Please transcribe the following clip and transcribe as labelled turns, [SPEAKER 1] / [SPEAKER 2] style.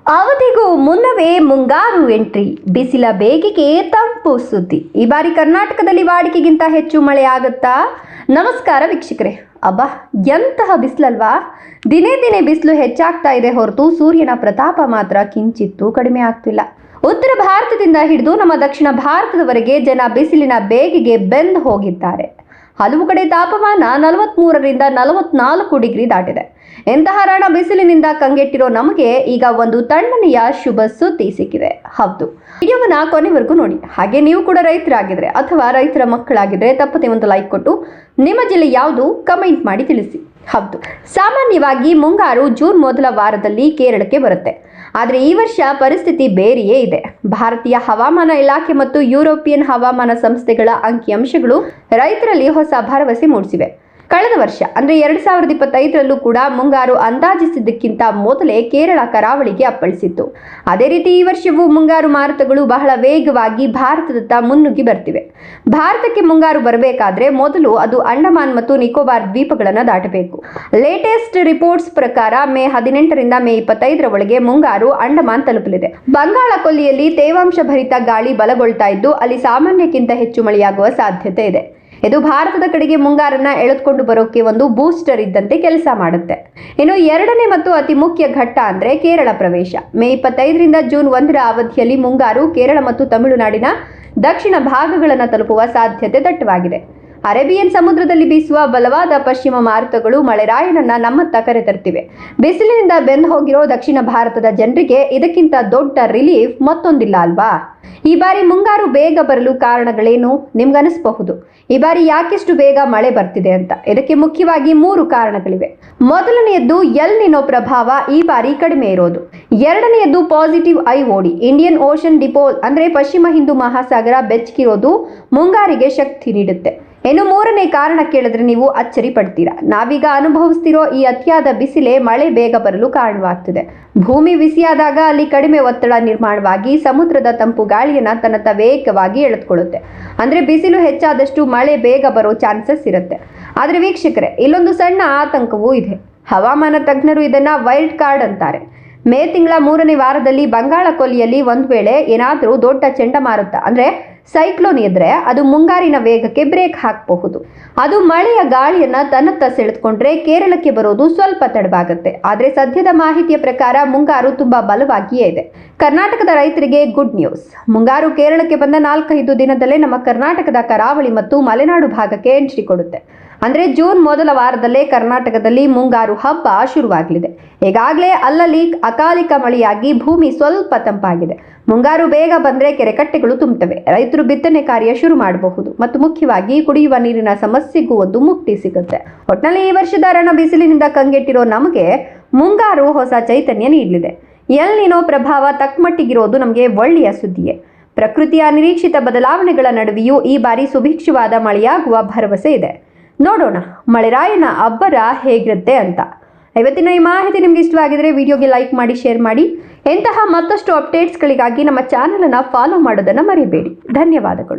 [SPEAKER 1] ಅವಧಿಗೂ ಮುನ್ನವೇ ಮುಂಗಾರು ಎಂಟ್ರಿ, ಬಿಸಿಲ ಬೇಗೆಗೆ ತಂಪು ಸುದ್ದಿ. ಈ ಬಾರಿ ಕರ್ನಾಟಕದಲ್ಲಿ ವಾಡಿಕೆಗಿಂತ ಹೆಚ್ಚು ಮಳೆ ಆಗುತ್ತಾ? ನಮಸ್ಕಾರ ವೀಕ್ಷಕರೇ. ಅಬ್ಬಾ, ಎಂತಹ ಬಿಸಿಲಲ್ವಾ? ದಿನೇ ದಿನೇ ಬಿಸಿಲು ಹೆಚ್ಚಾಗ್ತಾ ಇದೆ ಹೊರತು ಸೂರ್ಯನ ಪ್ರತಾಪ ಮಾತ್ರ ಕಿಂಚಿತ್ತೂ ಕಡಿಮೆ ಆಗ್ತಿಲ್ಲ. ಉತ್ತರ ಭಾರತದಿಂದ ಹಿಡಿದು ನಮ್ಮ ದಕ್ಷಿಣ ಭಾರತದವರೆಗೆ ಜನ ಬಿಸಿಲಿನ ಬೇಗೆಗೆ ಬೆಂದು ಹೋಗಿದ್ದಾರೆ. ಹಲವು ಕಡೆ ತಾಪಮಾನ 43ರಿಂದ 44 ಡಿಗ್ರಿ ದಾಟಿದೆ. ಇಂತಹ ರಣ ಬಿಸಿಲಿನಿಂದ ಕಂಗೆಟ್ಟಿರೋ ನಮಗೆ ಈಗ ಒಂದು ತಣ್ಣನೆಯ ಶುಭ ಸುದ್ದಿ ಸಿಕ್ಕಿದೆ. ಹೌದು, ವಿಡಿಯೋವನ್ನ ಕೊನೆವರೆಗೂ ನೋಡಿ. ಹಾಗೆ ನೀವು ಕೂಡ ರೈತರಾಗಿದ್ರೆ ಅಥವಾ ರೈತರ ಮಕ್ಕಳಾಗಿದ್ರೆ ತಪ್ಪದೆ ಒಂದು ಲೈಕ್ ಕೊಟ್ಟು ನಿಮ್ಮ ಜಿಲ್ಲೆ ಯಾವುದು ಕಮೆಂಟ್ ಮಾಡಿ ತಿಳಿಸಿ. ಹೌದು, ಸಾಮಾನ್ಯವಾಗಿ ಮುಂಗಾರು ಜೂನ್ ಮೊದಲ ವಾರದಲ್ಲಿ ಕೇರಳಕ್ಕೆ ಬರುತ್ತೆ. ಆದರೆ ಈ ವರ್ಷ ಪರಿಸ್ಥಿತಿ ಬೇರೆಯೇ ಇದೆ. ಭಾರತೀಯ ಹವಾಮಾನ ಇಲಾಖೆ ಮತ್ತು ಯುರೋಪಿಯನ್ ಹವಾಮಾನ ಸಂಸ್ಥೆಗಳ ಅಂಕಿಅಂಶಗಳು ರೈತರಲ್ಲಿ ಹೊಸ ಭರವಸೆ ಮೂಡಿಸಿವೆ. ಕಳೆದ ವರ್ಷ ಅಂದರೆ 2025ರಲ್ಲೂ ಕೂಡ ಮುಂಗಾರು ಅಂದಾಜಿಸಿದ್ದಕ್ಕಿಂತ ಮೊದಲೇ ಕೇರಳ ಕರಾವಳಿಗೆ ಅಪ್ಪಳಿಸಿತ್ತು. ಅದೇ ರೀತಿ ಈ ವರ್ಷವೂ ಮುಂಗಾರು ಮಾರುತಗಳು ಬಹಳ ವೇಗವಾಗಿ ಭಾರತದತ್ತ ಮುನ್ನುಗ್ಗಿ ಬರ್ತಿವೆ. ಭಾರತಕ್ಕೆ ಮುಂಗಾರು ಬರಬೇಕಾದ್ರೆ ಮೊದಲು ಅದು ಅಂಡಮಾನ್ ಮತ್ತು ನಿಕೋಬಾರ್ ದ್ವೀಪಗಳನ್ನು ದಾಟಬೇಕು. ಲೇಟೆಸ್ಟ್ ರಿಪೋರ್ಟ್ಸ್ ಪ್ರಕಾರ ಮೇ 18ರಿಂದ ಮೇ 25ರ ಒಳಗೆ ಮುಂಗಾರು ಅಂಡಮಾನ್ ತಲುಪಲಿದೆ. ಬಂಗಾಳ ಕೊಲ್ಲಿಯಲ್ಲಿ ತೇವಾಂಶ ಭರಿತ ಗಾಳಿ ಬಲಗೊಳ್ತಾ ಇದ್ದು ಅಲ್ಲಿ ಸಾಮಾನ್ಯಕ್ಕಿಂತ ಹೆಚ್ಚು ಮಳೆಯಾಗುವ ಸಾಧ್ಯತೆ ಇದೆ. ಇದು ಭಾರತದ ಕಡೆಗೆ ಮುಂಗಾರನ್ನ ಎಳೆದುಕೊಂಡು ಬರೋಕೆ ಒಂದು ಬೂಸ್ಟರ್ ಇದ್ದಂತೆ ಕೆಲಸ ಮಾಡುತ್ತೆ. ಇನ್ನು ಎರಡನೇ ಮತ್ತು ಅತಿ ಮುಖ್ಯ ಘಟ್ಟ ಅಂದ್ರೆ ಕೇರಳ ಪ್ರವೇಶ. ಮೇ 25ರಿಂದ ಜೂನ್ 1ರ ಅವಧಿಯಲ್ಲಿ ಮುಂಗಾರು ಕೇರಳ ಮತ್ತು ತಮಿಳುನಾಡಿನ ದಕ್ಷಿಣ ಭಾಗಗಳನ್ನು ತಲುಪುವ ಸಾಧ್ಯತೆ ದಟ್ಟವಾಗಿದೆ. ಅರೇಬಿಯನ್ ಸಮುದ್ರದಲ್ಲಿ ಬೀಸುವ ಬಲವಾದ ಪಶ್ಚಿಮ ಮಾರುತಗಳು ಮಳೆರಾಯನನ್ನ ನಮ್ಮತ್ತ ಕರೆತರ್ತಿವೆ. ಬಿಸಿಲಿನಿಂದ ಬೆಂದು ಹೋಗಿರೋ ದಕ್ಷಿಣ ಭಾರತದ ಜನರಿಗೆ ಇದಕ್ಕಿಂತ ದೊಡ್ಡ ರಿಲೀಫ್ ಮತ್ತೊಂದಿಲ್ಲ ಅಲ್ವಾ? ಈ ಬಾರಿ ಮುಂಗಾರು ಬೇಗ ಬರಲು ಕಾರಣಗಳೇನು ನಿಮ್ಗನಿಸಬಹುದು. ಈ ಬಾರಿ ಯಾಕೆಷ್ಟು ಬೇಗ ಮಳೆ ಬರ್ತಿದೆ ಅಂತ ಇದಕ್ಕೆ ಮುಖ್ಯವಾಗಿ 3 ಕಾರಣಗಳಿವೆ. ಮೊದಲನೆಯದ್ದು ಎಲ್ ನಿನೋ ಪ್ರಭಾವ ಈ ಬಾರಿ ಕಡಿಮೆ ಇರೋದು. ಎರಡನೆಯದ್ದು ಪಾಸಿಟಿವ್ ಐಒಡಿ, ಇಂಡಿಯನ್ ಓಷನ್ ಡಿಪೋಲ್ ಅಂದ್ರೆ ಪಶ್ಚಿಮ ಹಿಂದೂ ಮಹಾಸಾಗರ ಬೆಚ್ಚಗಿರೋದು ಮುಂಗಾರಿಗೆ ಶಕ್ತಿ ನೀಡುತ್ತೆ. ಇನ್ನು ಮೂರನೇ ಕಾರಣ ಕೇಳಿದ್ರೆ ನೀವು ಅಚ್ಚರಿ ಪಡ್ತೀರಾ. ನಾವೀಗ ಅನುಭವಿಸ್ತಿರೋ ಈ ಅತಿಯಾದ ಬಿಸಿಲೇ ಮಳೆ ಬೇಗ ಬರಲು ಕಾರಣವಾಗ್ತಿದೆ. ಭೂಮಿ ಬಿಸಿಯಾದಾಗ ಅಲ್ಲಿ ಕಡಿಮೆ ಒತ್ತಡ ನಿರ್ಮಾಣವಾಗಿ ಸಮುದ್ರದ ತಂಪು ಗಾಳಿಯನ್ನ ತನ್ನತ್ತ ವೇಗವಾಗಿ ಎಳೆದುಕೊಳ್ಳುತ್ತೆ. ಅಂದ್ರೆ ಬಿಸಿಲು ಹೆಚ್ಚಾದಷ್ಟು ಮಳೆ ಬೇಗ ಬರೋ ಚಾನ್ಸಸ್ ಇರುತ್ತೆ. ಆದ್ರೆ ವೀಕ್ಷಕರೇ, ಇಲ್ಲೊಂದು ಸಣ್ಣ ಆತಂಕವೂ ಇದೆ. ಹವಾಮಾನ ತಜ್ಞರು ಇದನ್ನ ವೈಲ್ಡ್ ಕಾರ್ಡ್ ಅಂತಾರೆ. ಮೇ ತಿಂಗಳ 3ನೇ ವಾರದಲ್ಲಿ ಬಂಗಾಳ ಕೊಲ್ಲಿಯಲ್ಲಿ ಒಂದು ವೇಳೆ ಏನಾದರೂ ದೊಡ್ಡ ಚಂಡಮಾರುತ ಅಂದ್ರೆ ಸೈಕ್ಲೋನ್ ಇದ್ರೆ ಅದು ಮುಂಗಾರಿನ ವೇಗಕ್ಕೆ ಬ್ರೇಕ್ ಹಾಕಬಹುದು. ಅದು ಮಳೆಯ ಗಾಳಿಯನ್ನ ತನ್ನತ್ತ ಸೆಳೆದುಕೊಂಡ್ರೆ ಕೇರಳಕ್ಕೆ ಬರೋದು ಸ್ವಲ್ಪ ತಡವಾಗುತ್ತೆ. ಆದ್ರೆ ಸದ್ಯದ ಮಾಹಿತಿಯ ಪ್ರಕಾರ ಮುಂಗಾರು ತುಂಬಾ ಬಲವಾಗಿಯೇ ಇದೆ. ಕರ್ನಾಟಕದ ರೈತರಿಗೆ ಗುಡ್ ನ್ಯೂಸ್. ಮುಂಗಾರು ಕೇರಳಕ್ಕೆ ಬಂದ 4-5 ದಿನದಲ್ಲೇ ನಮ್ಮ ಕರ್ನಾಟಕದ ಕರಾವಳಿ ಮತ್ತು ಮಲೆನಾಡು ಭಾಗಕ್ಕೆ ಎಂಟ್ರಿ ಕೊಡುತ್ತೆ. ಅಂದ್ರೆ ಜೂನ್ ಮೊದಲ ವಾರದಲ್ಲೇ ಕರ್ನಾಟಕದಲ್ಲಿ ಮುಂಗಾರು ಹಬ್ಬ ಶುರುವಾಗಲಿದೆ. ಈಗಾಗಲೇ ಅಲ್ಲಲ್ಲಿ ಅಕಾಲಿಕ ಮಳೆಯಾಗಿ ಭೂಮಿ ಸ್ವಲ್ಪ ತಂಪಾಗಿದೆ. ಮುಂಗಾರು ಬೇಗ ಬಂದ್ರೆ ಕೆರೆಕಟ್ಟೆಗಳು ತುಂಬುತ್ತವೆ. ರೈತರು ಬಿತ್ತನೆ ಕಾರ್ಯ ಶುರು ಮಾಡಬಹುದು ಮತ್ತು ಮುಖ್ಯವಾಗಿ ಕುಡಿಯುವ ನೀರಿನ ಸಮಸ್ಯೆಗೂ ಒಂದು ಮುಕ್ತಿ ಸಿಗುತ್ತೆ. ಒಟ್ನಲ್ಲಿ ಈ ವರ್ಷದ ರಣ ಬಿಸಿಲಿನಿಂದ ಕಂಗೆಟ್ಟಿರೋ ನಮಗೆ ಮುಂಗಾರು ಹೊಸ ಚೈತನ್ಯ ನೀಡಲಿದೆ. ಎಲ್ ನಿನೋ ಪ್ರಭಾವ ತಕ್ಕಮಟ್ಟಿಗಿರೋದು ನಮಗೆ ಒಳ್ಳೆಯ ಸುದ್ದಿಯೇ. ಪ್ರಕೃತಿಯ ನಿರೀಕ್ಷಿತ ಬದಲಾವಣೆಗಳ ನಡುವೆಯೂ ಈ ಬಾರಿ ಸುಭಿಕ್ಷವಾದ ಮಳೆಯಾಗುವ ಭರವಸೆ ಇದೆ. ನೋಡೋಣ ಮಳೆರಾಯನ ಅಬ್ಬರ ಹೇಗಿರುತ್ತೆ ಅಂತ. ಇವತ್ತಿನ ಈ ಮಾಹಿತಿ ನಿಮ್ಗೆ ಇಷ್ಟವಾಗಿದ್ರೆ ವಿಡಿಯೋಗೆ ಲೈಕ್ ಮಾಡಿ, ಶೇರ್ ಮಾಡಿ. ಇಂತಹ ಮತ್ತಷ್ಟು ಅಪ್ಡೇಟ್ಸ್ಗಳಿಗಾಗಿ ನಮ್ಮ ಚಾನಲ್ ಅನ್ನು ಫಾಲೋ ಮಾಡೋದನ್ನ ಮರಿಬೇಡಿ. ಧನ್ಯವಾದಗಳು.